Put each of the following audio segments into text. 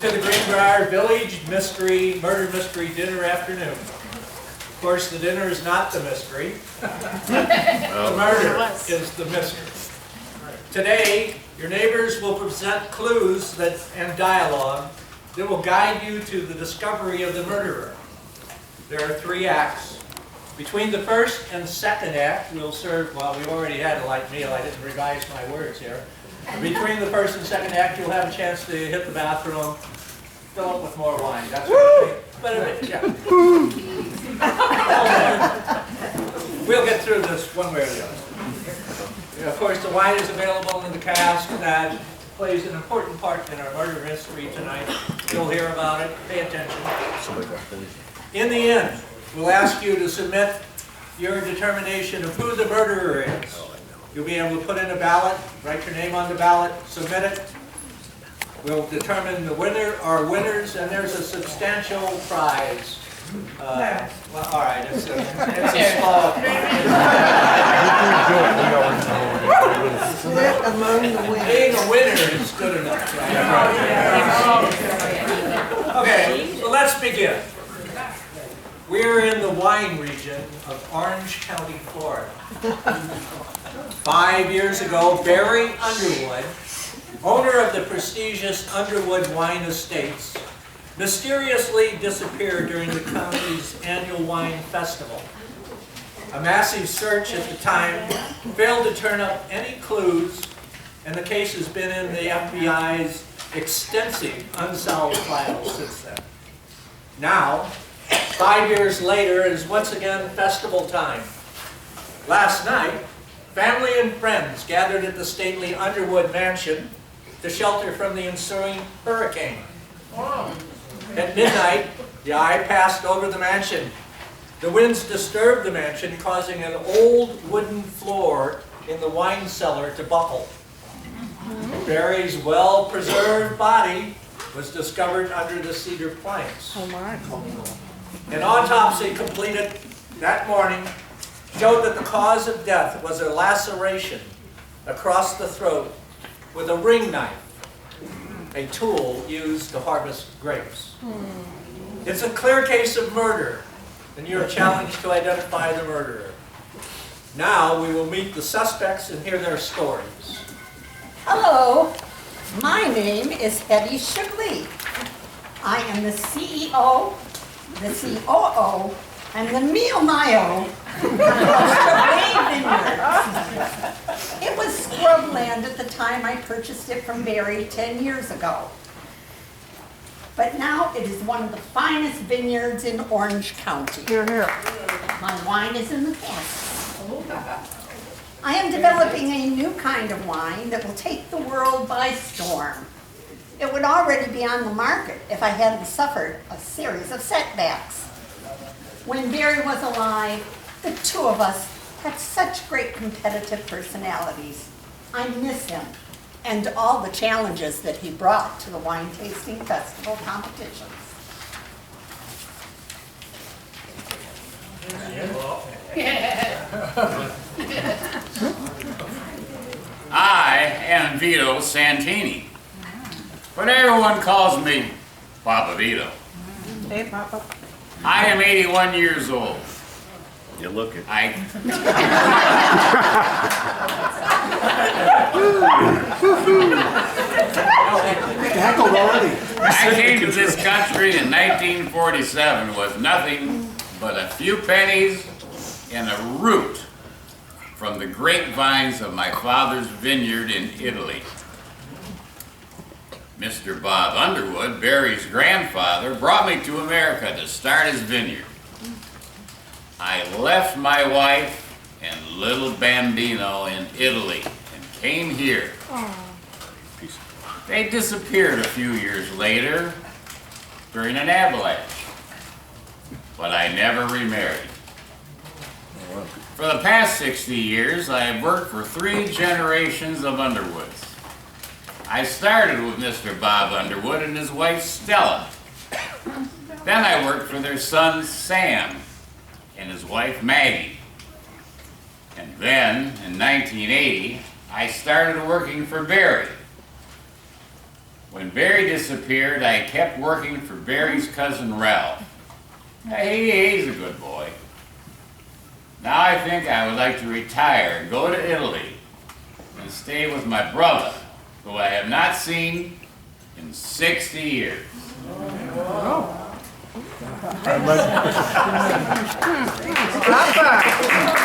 To the Greenbrier Village Murder Mystery Dinner Afternoon. Of course, the dinner is not the mystery. The murder is the mystery. Today, your neighbors will present clues and dialogue that will guide you to the discovery of the murderer. There are 3 acts. Between the first and second act, we'll serve, well, we already had a light meal. I didn't revise my words here. Between the first and second act, you'll have a chance to hit the bathroom, fill up with more wine. That's what yeah. We'll get through this one way or the other. Of course, the wine is available in the cask that plays an important part in our murder mystery tonight. You'll hear about it. Pay attention. In the end, we'll ask you to submit your determination of who the murderer is. You'll be able to put in a ballot, write your name on the ballot, submit it. We'll determine the winner or winners, and there's a substantial prize. Well, all right, it's a small prize. Split among the winners. Being a winner is good enough, right? Okay, so let's begin. We're in the wine region of Orange County, Florida. 5 years ago, Barry Underwood, owner of the prestigious Underwood Wine Estates, mysteriously disappeared during the county's annual wine festival. A massive search at the time failed to turn up any clues, and the case has been in the FBI's extensive unsolved files since then. Now, 5 years later, it is once again festival time. Last night, family and friends gathered at the stately Underwood Mansion to shelter from the ensuing hurricane. At midnight, the eye passed over the mansion. The winds disturbed the mansion, causing an old wooden floor in the wine cellar to buckle. Barry's well-preserved body was discovered under the cedar planks. An autopsy completed that morning showed that the cause of death was a laceration across the throat with a ring knife, a tool used to harvest grapes. It's a clear case of murder, and you're challenged to identify the murderer. Now we will meet the suspects and hear their stories. Hello, my name is Hetty Shigley. I am the CEO, the COO, and the Mio Mayo of Shigley Vineyards. It was scrubland at the time I purchased it from Barry 10 years ago. But now it is one of the finest vineyards in Orange County. Here, here. My wine is in the cask. I am developing a new kind of wine that will take the world by storm. It would already be on the market if I hadn't suffered a series of setbacks. When Barry was alive, the 2 of us had such great competitive personalities. I miss him and all the challenges that he brought to the wine tasting festival competitions. I am Vito Santini, but everyone calls me Papa Vito. Hey, Papa. I am 81 years old. You look it. I came to this country in 1947 with nothing but a few pennies and a root from the grapevines of my father's vineyard in Italy. Mr. Bob Underwood, Barry's grandfather, brought me to America to start his vineyard. I left my wife and little bambino in Italy and came here. They disappeared a few years later during an avalanche, but I never remarried. For the past 60 years, I have worked for 3 generations of Underwoods. I started with Mr. Bob Underwood and his wife Stella. Then I worked for their son Sam and his wife Maggie. And then, in 1980, I started working for Barry. When Barry disappeared, I kept working for Barry's cousin Ralph. He's a good boy. Now I think I would like to retire and go to Italy and stay with my brother, who I have not seen in 60 years. Papa,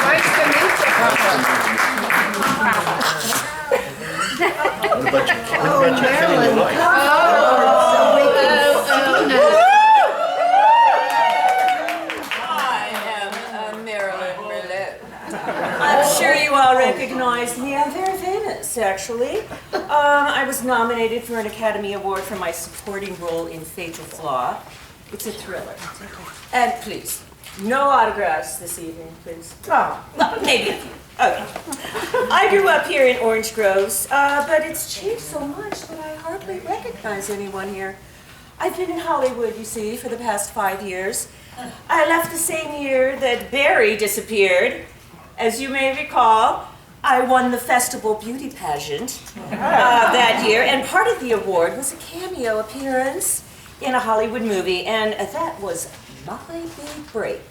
nice to meet you, Papa. What about your family life? I'm sure you all recognize me. I'm very famous, actually. I was nominated for an Academy Award for my supporting role in Fatal Flaw. It's a thriller. And please, no autographs this evening, please. Oh, well, maybe a few. Okay. I grew up here in Orange Groves, but it's changed so much that I hardly recognize anyone here. I've been in Hollywood, you see, for the past 5 years. I left the same year that Barry disappeared. As you may recall, I won the festival beauty pageant that year, and part of the award was a cameo appearance in a Hollywood movie, and that was my big break.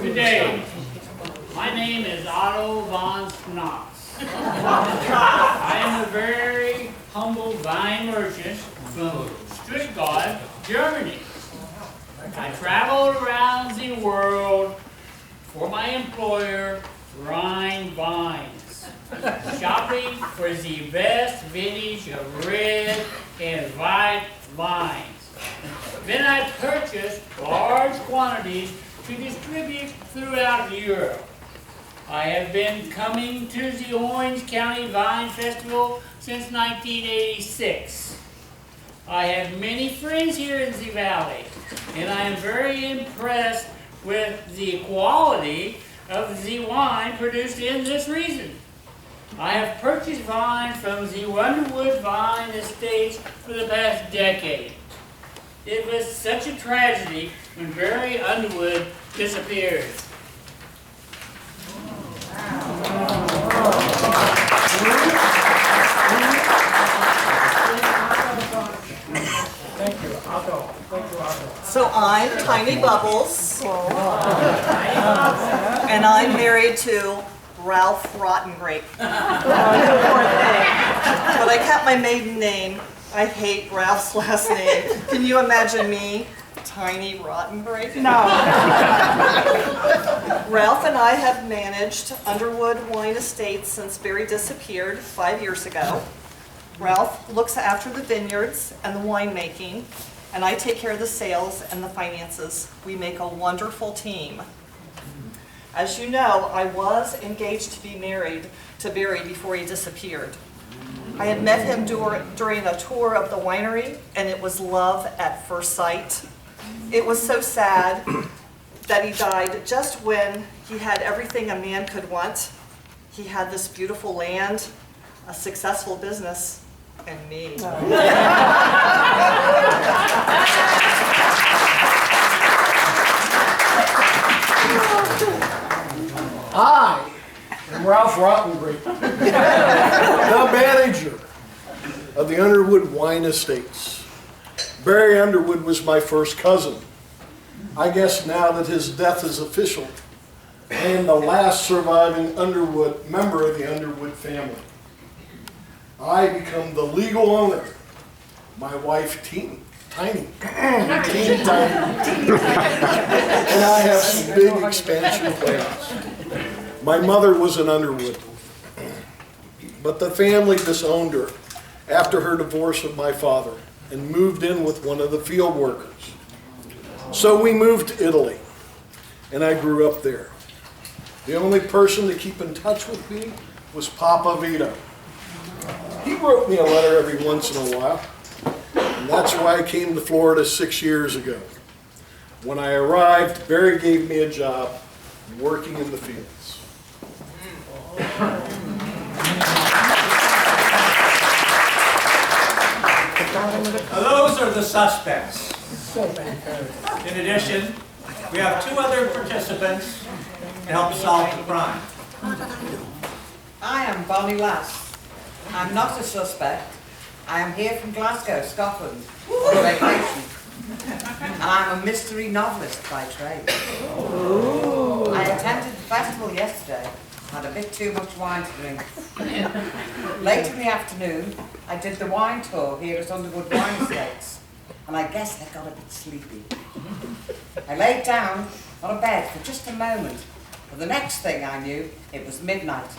Good day. My name is Otto von Schnauz. I am a very humble wine merchant from Stuttgart, Germany. I traveled around the world for my employer, Rhine Wines, shopping for the best vintage of red and white wines. Then I purchased large quantities to distribute throughout Europe. I have been coming to the Orange County Vine Festival since 1986. I have many friends here in the valley, and I am very impressed with the quality of the wine produced in this region. I have purchased wine from the Underwood Vine Estates for the past decade. It was such a tragedy when Barry Underwood disappeared. Thank you, Otto. Thank you, Otto. So I'm Tiny Bubbles, and I'm married to Ralph Rottengrape. Poor thing. But I kept my maiden name. I hate Ralph's last name. Can you imagine me? Tiny Rottengrape? No. Ralph and I have managed Underwood Wine Estates since Barry disappeared 5 years ago. Ralph looks after the vineyards and the winemaking, and I take care of the sales and the finances. We make a wonderful team. As you know, I was engaged to be married to Barry before he disappeared. I had met him during a tour of the winery, and it was love at first sight. It was so sad that he died just when he had everything a man could want. He had this beautiful land, a successful business, and me. I am Ralph Rottengrape, the manager of the Underwood Wine Estates. Barry Underwood was my first cousin. I guess now that his death is official, I am the last surviving Underwood member of the Underwood family. I become the legal owner. My wife, Tiny, and I have some big expansion plans. My mother was an Underwood, but the family disowned her after her divorce with my father and moved in with one of the field workers. So we moved to Italy, and I grew up there. The only person to keep in touch with me was Papa Vito. He wrote me a letter every once in a while, and that's why I came to Florida 6 years ago. When I arrived, Barry gave me a job working in the fields. Now, those are the suspects. In addition, we have 2 other participants to help solve the crime. I am Bonnie Lass. I'm not a suspect. I am here from Glasgow, Scotland, on vacation. And I'm a mystery novelist by trade. I attended the festival yesterday, had a bit too much wine to drink. Late in the afternoon, I did the wine tour here at Underwood Wine Estates, and I guess I got a bit sleepy. I laid down on a bed for just a moment, but the next thing I knew, it was midnight,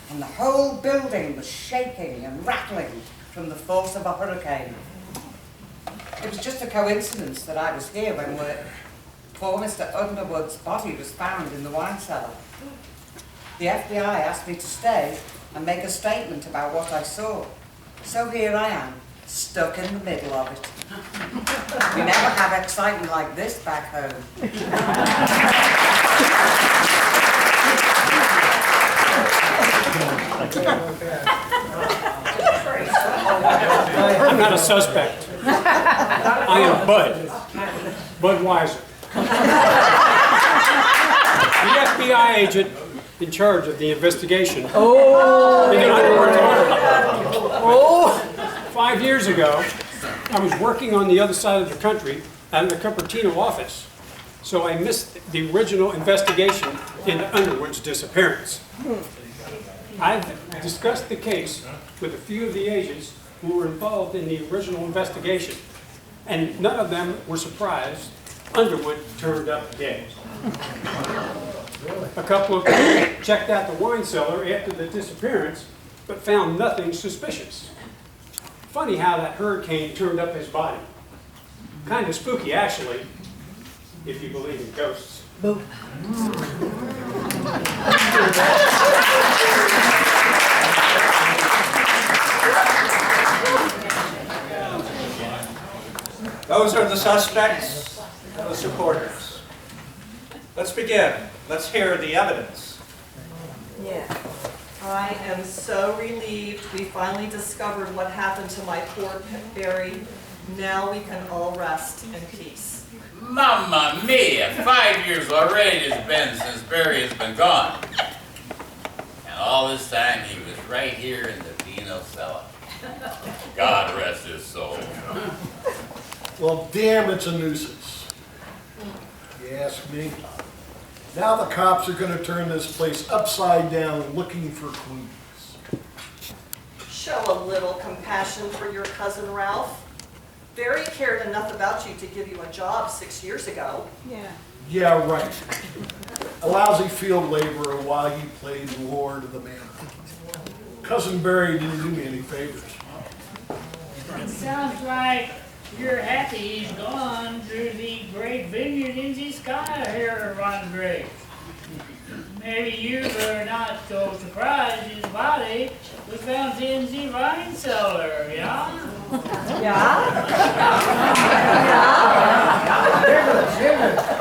and the whole building was shaking and rattling from the force of a hurricane. It was just a coincidence that I was here when poor Mr. Underwood's body was found in the wine cellar. The FBI asked me to stay and make a statement about what I saw. So here I am, stuck in the middle of it. We never have excitement like this back home. I'm not a suspect. I am Bud Weiser. The FBI agent in charge of the investigation. In the Underwood Water. 5 years ago, I was working on the other side of the country at the Cupertino office, so I missed the original investigation into Underwood's disappearance. I've discussed the case with a few of the agents who were involved in the original investigation, and none of them were surprised Underwood turned up dead. A couple of people checked out the wine cellar after the disappearance, but found nothing suspicious. Funny how that hurricane turned up his body. Kind of spooky, actually, if you believe in ghosts. Those are the suspects and the supporters. Let's begin. Let's hear the evidence. Yeah. I am so relieved we finally discovered what happened to my poor pet Barry. Now we can all rest in peace. Mamma mia! 5 years already it has been since Barry has been gone. And all this time he was right here in the Vino cellar. God rest his soul. Well, damn, it's a nuisance. You ask me. Now the cops are going to turn this place upside down looking for clues. Show a little compassion for your cousin Ralph. Barry cared enough about you to give you a job 6 years ago. Yeah, right. A lousy field laborer while he played Lord of the Manor. Cousin Barry didn't do me any favors. It sounds like you're happy he's gone to the great vineyard in the sky here, Ron Gray. Maybe you are not so surprised his body was found in the wine cellar, yeah?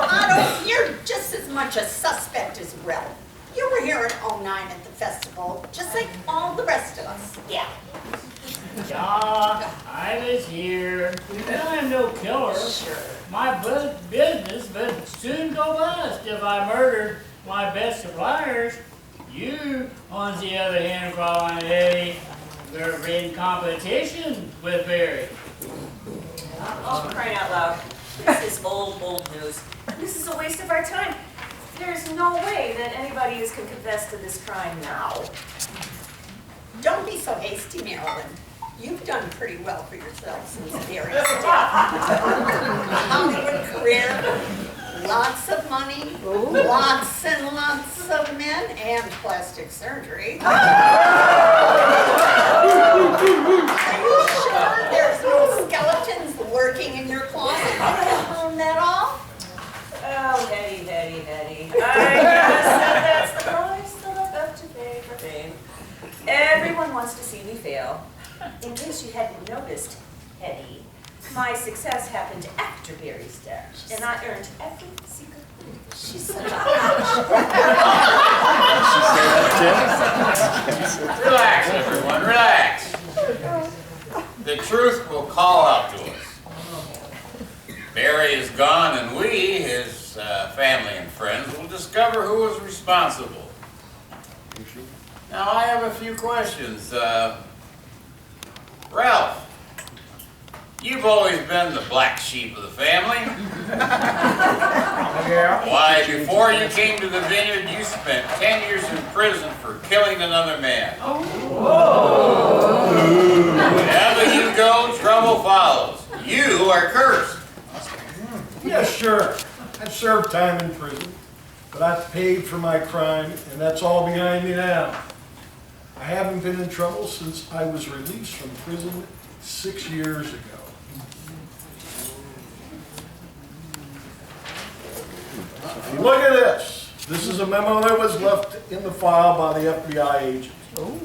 Otto, you're just as much a suspect as Ralph. You were here in '09 at the festival, just like all the rest of us. Yeah. Yeah, I was here. I'm no killer. Sure. My business would soon go bust if I murdered my best suppliers. You, on the other hand, Fraulein Eddie, were in competition with Barry. Oh, crying out loud. This is old news. This is a waste of our time. There's no way that anybody can confess to this crime now. Don't be so hasty, Marilyn. You've done pretty well for yourself since Barry's death. A Hollywood career, lots of money, lots and lots of men, and plastic surgery. Are you sure there's no skeletons lurking in your closet? You confirm that all? Oh, Hetty. I guess that's the price that I've got to pay for fame. Everyone wants to see me fail. In case you hadn't noticed, Hetty, my success happened after Barry's death, and I earned every single thing. She's such a Relax, everyone, relax. the truth will call out to us. Barry is gone, and we, his family and friends, will discover who was responsible. Now, I have a few questions. Ralph, you've always been the black sheep of the family. Yeah. Why, before you came to the vineyard, you spent 10 years in prison for killing another man. Wherever you go, trouble follows. You are cursed. Yeah, sure. I've served time in prison, but I've paid for my crime, and that's all behind me now. I haven't been in trouble since I was released from prison 6 years ago. Look at this. This is a memo that was left in the file by the FBI agent who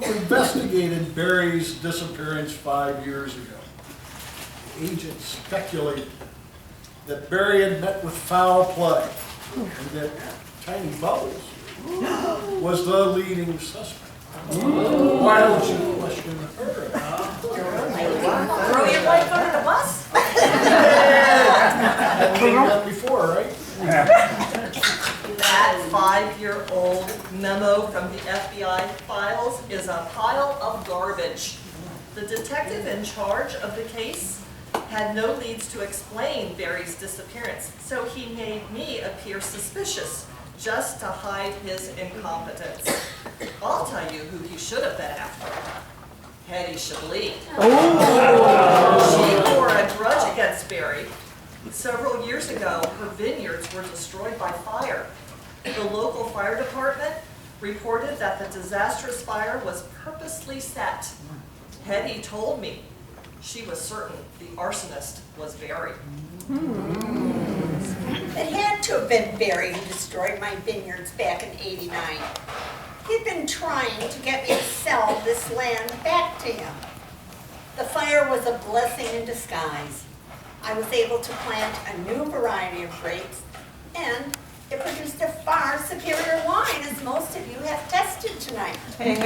investigated Barry's disappearance 5 years ago. The agent speculated that Barry had met with foul play and that Tiny Bubbles was the leading suspect. Why don't you question her? Throw your wife under the bus? Hadn't been done before, right? That 5-year-old memo from the FBI files is a pile of garbage. The detective in charge of the case had no leads to explain Barry's disappearance, so he made me appear suspicious just to hide his incompetence. I'll tell you who he should have been after. Hetty Chablis. She bore a grudge against Barry. Several years ago, her vineyards were destroyed by fire. The local fire department reported that the disastrous fire was purposely set. Hetty told me she was certain the arsonist was Barry. It had to have been Barry who destroyed my vineyards back in '89. He'd been trying to get me to sell this land back to him. The fire was a blessing in disguise. I was able to plant a new variety of grapes, and it produced a far superior wine, as most of you have tested tonight. Hey.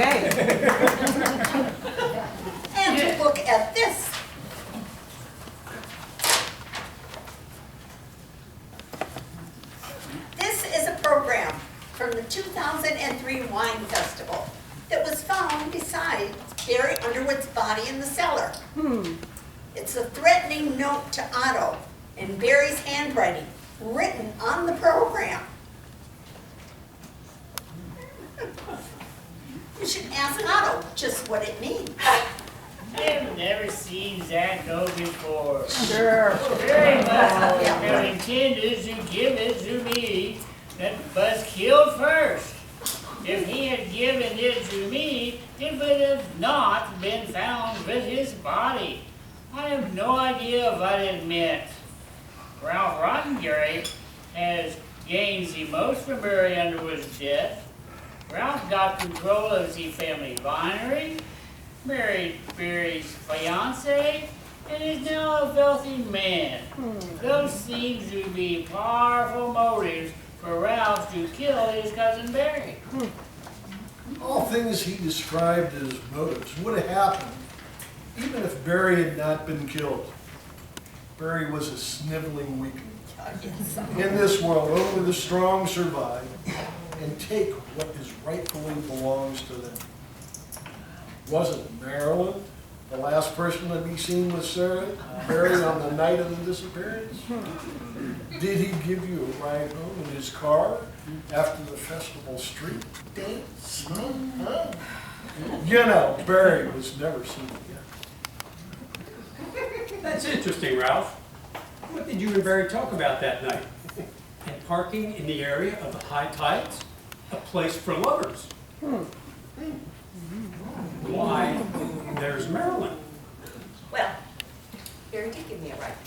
And look at this. This is a program from the 2003 Wine Festival that was found beside Barry Underwood's body in the cellar. It's a threatening note to Otto in Barry's handwriting, written on the program. You should ask Otto just what it means. I've never seen that note before. Sure. Very much now intended to give it to me that was killed first. If he had given it to me, it would have not been found with his body. I have no idea what it meant. Ralph Roddenberry has gained the most from Barry Underwood's death. Ralph got control of the family winery, married Barry's fiancée, and is now a wealthy man. Those seem to be powerful motives for Ralph to kill his cousin Barry. All things he described as motives would have happened even if Barry had not been killed. Barry was a sniveling weakling. In this world, only the strong survive and take what is rightfully belongs to them. Wasn't Marilyn the last person to be seen with Sarah buried on the night of the disappearance? Did he give you a ride home in his car after the festival street dance? Huh? You know, Barry was never seen again. That's interesting, Ralph. What did you and Barry talk about that night? And parking in the area of the high tides? A place for lovers. Why, there's Marilyn. Well, Barry did give me a ride.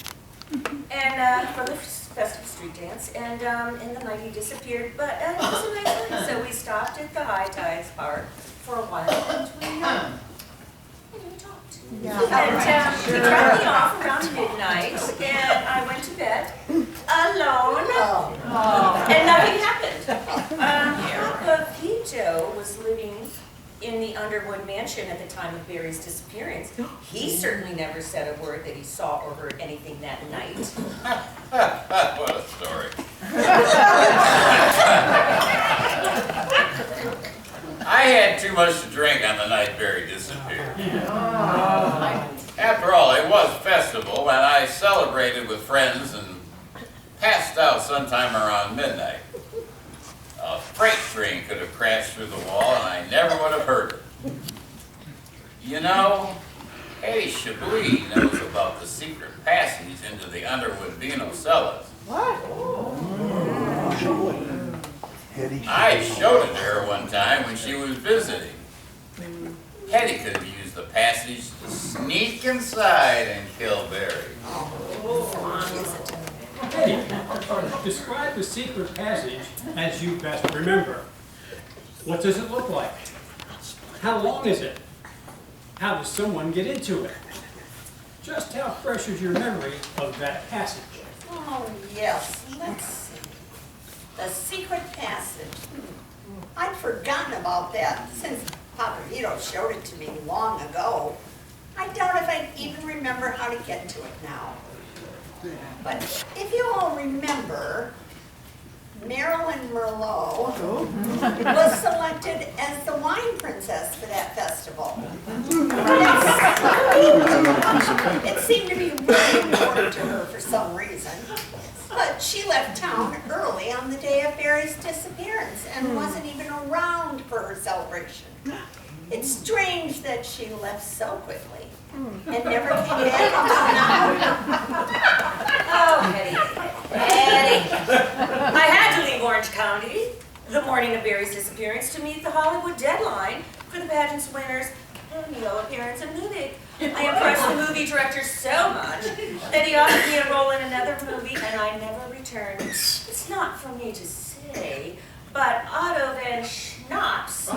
And from the festive street dance, and in the night he disappeared, but it was a nice night. So we stopped at the High Tides Park for a while, and we talked. Yeah. And he dropped me off around midnight, and I went to bed alone, and nothing happened. Papa Vito was living in the the Underwood mansion at the time of Barry's disappearance. He certainly never said a word that he saw or heard anything that night. What a story. I had too much to drink on the night Barry disappeared. After all, it was festival, and I celebrated with friends and passed out sometime around midnight. A freight train could have crashed through the wall, and I never would have heard it. You know, Eddie Chablis knows about the secret passage into the Underwood Vino cellars. I showed it to her one time when she was visiting. Hetty could have used the passage to sneak inside and kill Barry. Hey, describe the secret passage as you best remember. What does it look like? How long is it? How does someone get into it? Just how fresh is your memory of that passage? Oh, yes, let's see. The secret passage. I'd forgotten about that since Papa Vito showed it to me long ago. I doubt if I'd even remember how to get to it now. But if you all remember, Marilyn Merlot was selected as the wine princess for that festival. It seemed to be really important to her for some reason. But she left town early on the day of Barry's disappearance and wasn't even around for her celebration. It's strange that she left so quickly and never came back until now. Oh, Hetty. I had to leave Orange County the morning of Barry's disappearance to meet the Hollywood deadline for the pageant's winner's cameo appearance in Munich. I impressed the movie director so much that he offered me a role in another movie, and I never returned. It's not for me to say, but Otto Van Schnaps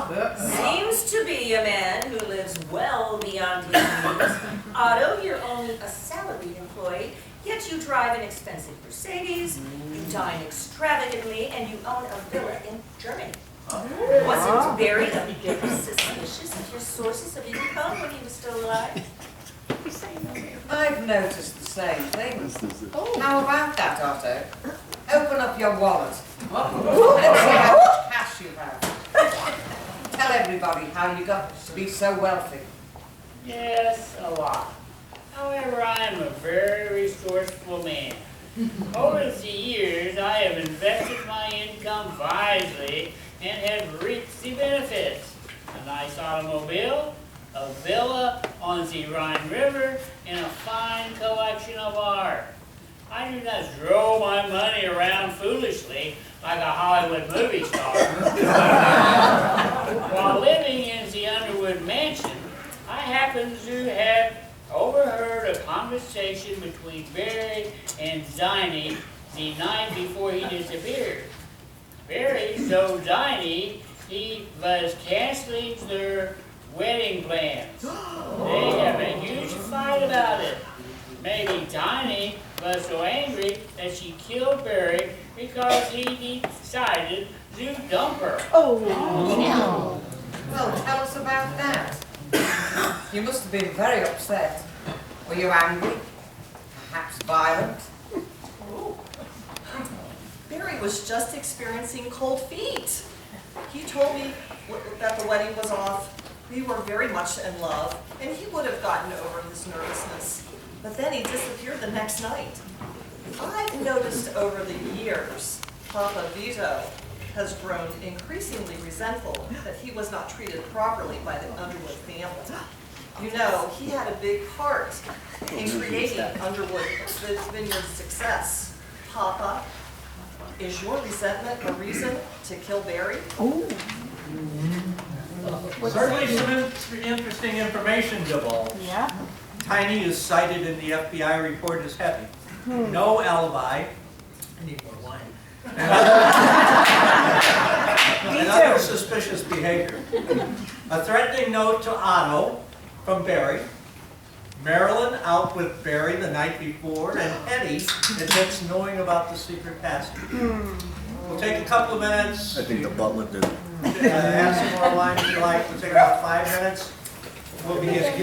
seems to be a man who lives well beyond his means. Otto, you're only a salaried employee, yet you drive an expensive Mercedes, you dine extravagantly, and you own a villa in Germany. Wasn't Barry a bit suspicious of your sources of income when he was still alive? I've noticed the same thing. How about that, Otto? Open up your wallet. Let's see how much cash you have. Tell everybody how you got to be so wealthy. Yes, a lot. However, I am a very resourceful man. Over the years, I have invested my income wisely and have reaped the benefits. A nice automobile, a villa on the Rhine River, and a fine collection of art. I do not throw my money around foolishly like a Hollywood movie star. While living in the Underwood mansion, I happen to have overheard a conversation between Barry and Ziny the night before he disappeared. Barry so Ziny he was canceling their wedding plans. They have a huge fight about it. Maybe Tiny was so angry that she killed Barry because he decided to dump her. Well, tell us about that. You must have been very upset. Were you angry? Perhaps violent? Barry was just experiencing cold feet. He told me that the wedding was off. We were very much in love, and he would have gotten over his nervousness. But then he disappeared the next night. I've noticed over the years, Papa Vito has grown increasingly resentful that he was not treated properly by the Underwood family. You know, he had a big part in creating Underwood Vineyard's success. Papa, is your resentment a reason to kill Barry? Certainly some interesting information divulged. Yeah. Tiny is cited in the FBI report as heavy. No alibi. I need more wine. And other suspicious behavior. A threatening note to Otto from Barry. Marilyn out with Barry the night before, and Eddie admits knowing about the secret passage. We'll take a couple of minutes. I think the butler did it. Have some more wine if you like. We'll take about 5 minutes. We'll be as